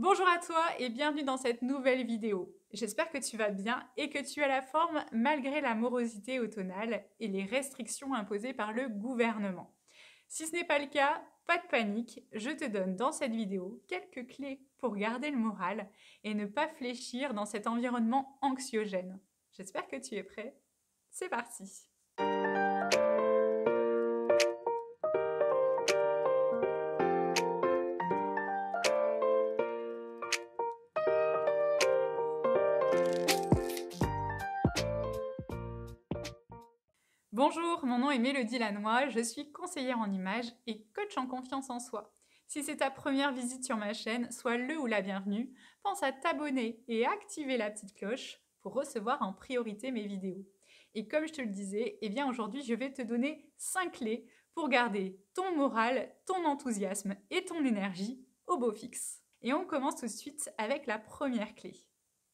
Bonjour à toi et bienvenue dans cette nouvelle vidéo. J'espère que tu vas bien et que tu as la forme malgré la morosité automnale et les restrictions imposées par le gouvernement. Si ce n'est pas le cas, pas de panique, je te donne dans cette vidéo quelques clés pour garder le moral et ne pas fléchir dans cet environnement anxiogène. J'espère que tu es prêt. C'est parti! Bonjour, mon nom est Mélodie Lannoy, je suis conseillère en images et coach en confiance en soi. Si c'est ta première visite sur ma chaîne, sois le ou la bienvenue. Pense à t'abonner et à activer la petite cloche pour recevoir en priorité mes vidéos. Et comme je te le disais, aujourd'hui je vais te donner 5 clés pour garder ton moral, ton enthousiasme et ton énergie au beau fixe. Et on commence tout de suite avec la première clé.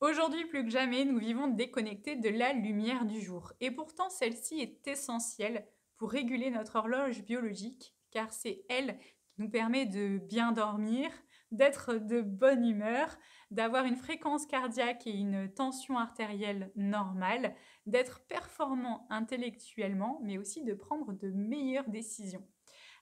Aujourd'hui, plus que jamais, nous vivons déconnectés de la lumière du jour. Et pourtant, celle-ci est essentielle pour réguler notre horloge biologique, car c'est elle qui nous permet de bien dormir, d'être de bonne humeur, d'avoir une fréquence cardiaque et une tension artérielle normale, d'être performant intellectuellement, mais aussi de prendre de meilleures décisions.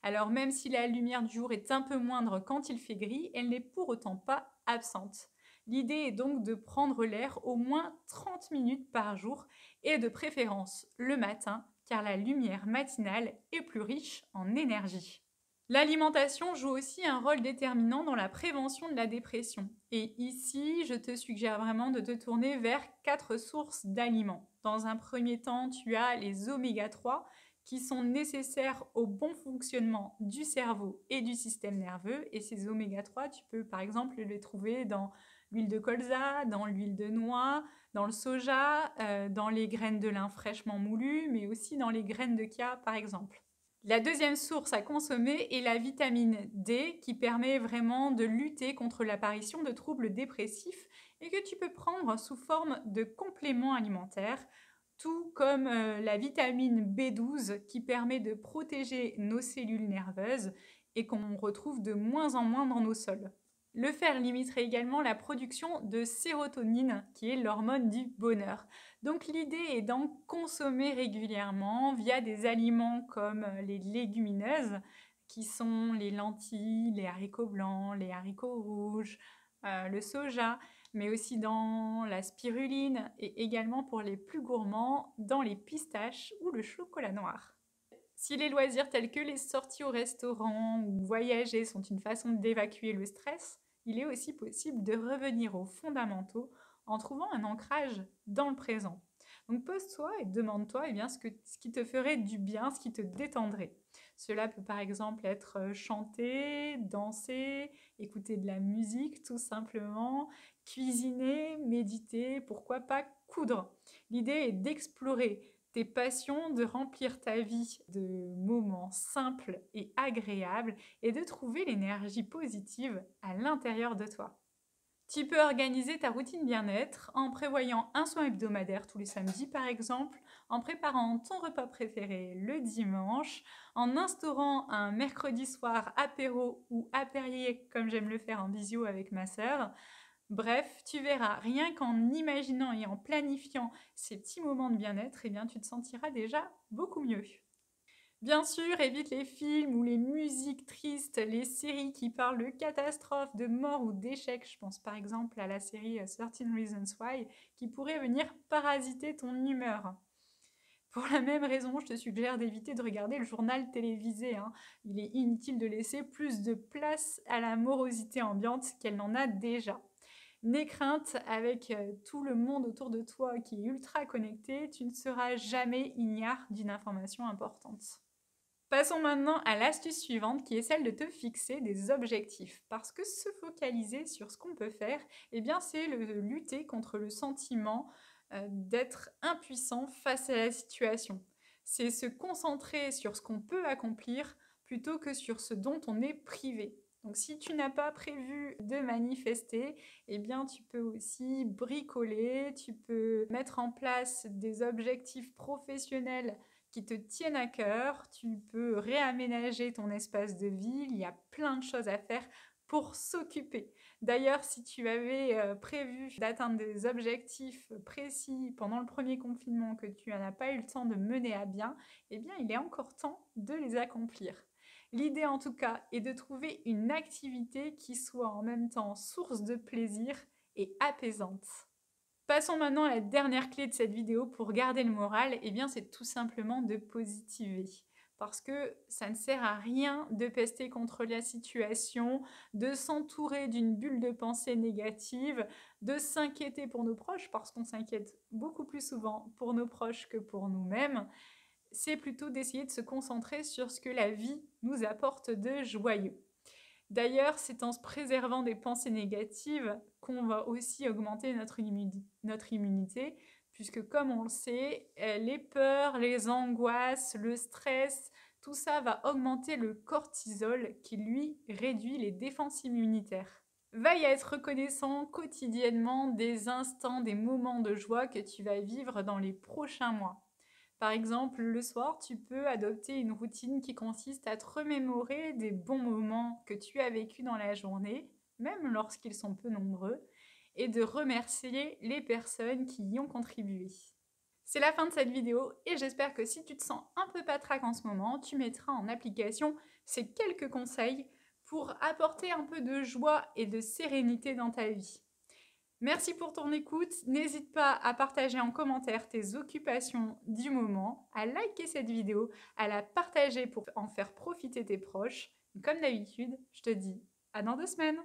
Alors même si la lumière du jour est un peu moindre quand il fait gris, elle n'est pour autant pas absente. L'idée est donc de prendre l'air au moins 30 minutes par jour et de préférence le matin car la lumière matinale est plus riche en énergie. L'alimentation joue aussi un rôle déterminant dans la prévention de la dépression. Et ici, je te suggère vraiment de te tourner vers 4 sources d'aliments. Dans un premier temps, tu as les oméga 3 qui sont nécessaires au bon fonctionnement du cerveau et du système nerveux. Et ces oméga 3, tu peux par exemple les trouver dans l'huile de colza, dans l'huile de noix, dans le soja, dans les graines de lin fraîchement moulues, mais aussi dans les graines de chia par exemple. La deuxième source à consommer est la vitamine D qui permet vraiment de lutter contre l'apparition de troubles dépressifs et que tu peux prendre sous forme de complément alimentaire, tout comme la vitamine B12 qui permet de protéger nos cellules nerveuses et qu'on retrouve de moins en moins dans nos sols. Le fer limiterait également la production de sérotonine, qui est l'hormone du bonheur. Donc l'idée est d'en consommer régulièrement via des aliments comme les légumineuses, qui sont les lentilles, les haricots blancs, les haricots rouges, le soja, mais aussi dans la spiruline et également pour les plus gourmands, dans les pistaches ou le chocolat noir. Si les loisirs tels que les sorties au restaurant ou voyager sont une façon d'évacuer le stress, il est aussi possible de revenir aux fondamentaux en trouvant un ancrage dans le présent. Donc pose-toi et demande-toi ce qui te ferait du bien, ce qui te détendrait. Cela peut par exemple être chanter, danser, écouter de la musique tout simplement, cuisiner, méditer, pourquoi pas coudre. L'idée est d'explorer tes passions, de remplir ta vie de moments simples et agréables et de trouver l'énergie positive à l'intérieur de toi. Tu peux organiser ta routine bien-être en prévoyant un soin hebdomadaire tous les samedis par exemple, en préparant ton repas préféré le dimanche, en instaurant un mercredi soir apéro ou apérié comme j'aime le faire en visio avec ma sœur. Bref, tu verras, rien qu'en imaginant et en planifiant ces petits moments de bien-être, tu te sentiras déjà beaucoup mieux. Bien sûr, évite les films ou les musiques tristes, les séries qui parlent de catastrophes, de mort ou d'échecs. Je pense par exemple à la série 13 Reasons Why, qui pourrait venir parasiter ton humeur. Pour la même raison, je te suggère d'éviter de regarder le journal télévisé. Il est inutile de laisser plus de place à la morosité ambiante qu'elle n'en a déjà. N'aie crainte, avec tout le monde autour de toi qui est ultra connecté, tu ne seras jamais ignare d'une information importante. Passons maintenant à l'astuce suivante qui est celle de te fixer des objectifs. Parce que se focaliser sur ce qu'on peut faire, c'est lutter contre le sentiment d'être impuissant face à la situation. C'est se concentrer sur ce qu'on peut accomplir plutôt que sur ce dont on est privé. Donc si tu n'as pas prévu de manifester, tu peux aussi bricoler, tu peux mettre en place des objectifs professionnels qui te tiennent à cœur, tu peux réaménager ton espace de vie, il y a plein de choses à faire pour s'occuper. D'ailleurs, si tu avais prévu d'atteindre des objectifs précis pendant le premier confinement que tu n'as pas eu le temps de mener à bien, eh bien, il est encore temps de les accomplir. L'idée, en tout cas, est de trouver une activité qui soit en même temps source de plaisir et apaisante. Passons maintenant à la dernière clé de cette vidéo pour garder le moral, eh bien c'est tout simplement de positiver. Parce que ça ne sert à rien de pester contre la situation, de s'entourer d'une bulle de pensée négative, de s'inquiéter pour nos proches, parce qu'on s'inquiète beaucoup plus souvent pour nos proches que pour nous-mêmes. C'est plutôt d'essayer de se concentrer sur ce que la vie nous apporte de joyeux. D'ailleurs, c'est en se préservant des pensées négatives qu'on va aussi augmenter notre immunité, puisque comme on le sait, les peurs, les angoisses, le stress, tout ça va augmenter le cortisol qui, lui, réduit les défenses immunitaires. Veille à être reconnaissant quotidiennement des instants, des moments de joie que tu vas vivre dans les prochains mois. Par exemple, le soir, tu peux adopter une routine qui consiste à te remémorer des bons moments que tu as vécus dans la journée, même lorsqu'ils sont peu nombreux, et de remercier les personnes qui y ont contribué. C'est la fin de cette vidéo et j'espère que si tu te sens un peu patraque en ce moment, tu mettras en application ces quelques conseils pour apporter un peu de joie et de sérénité dans ta vie. Merci pour ton écoute. N'hésite pas à partager en commentaire tes occupations du moment, à liker cette vidéo, à la partager pour en faire profiter tes proches. Comme d'habitude, je te dis à dans 2 semaines.